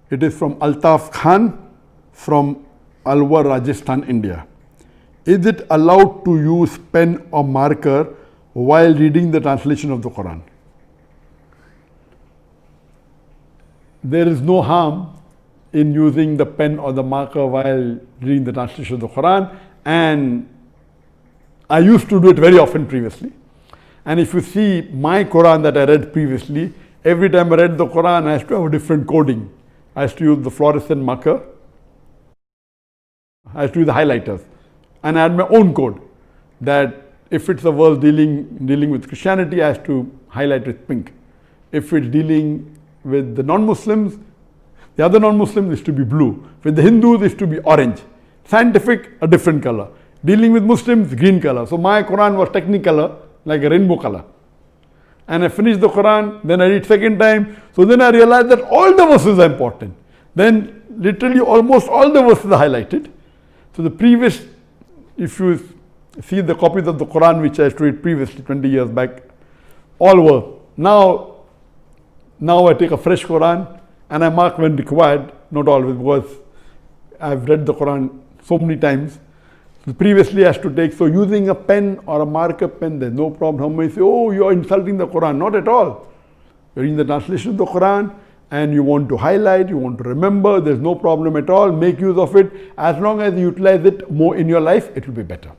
It is from Altaf Khan from Alwar, Rajasthan, India. Is it allowed to use pen or marker while reading the translation of the Quran? There is no harm in using the pen or the marker while reading the translation of the Quran, and I used to do it very often previously. And if you see my Quran that I read previously, every time I read the Quran, I used to have a different coding. I used to use the fluorescent marker, I used to use the highlighters, and I had my own code that if it's a verse dealing with Christianity, I have to highlight with pink. If it's dealing with the non-Muslims, the other non-Muslims is to be blue. With the Hindus, is to be orange. Scientific, a different color. Dealing with Muslims, green color. So my Quran was technicolor, like a rainbow color. And I finished the Quran, then I read second time. So then I realized that all the verses are important. Then literally almost all the verses are highlighted. So the previous, if you see the copies of the Quran which I used to read previously, 20 years back, all were. Now I take a fresh Quran and I mark when required, not always, because I've read the Quran so many times. So previously I used to take, so using a pen or a marker pen, there's no problem. Somebody say, oh, you're insulting the Quran. Not at all. You're reading the translation of the Quran and you want to highlight, you want to remember, there's no problem at all. Make use of it. As long as you utilize it more in your life, it will be better.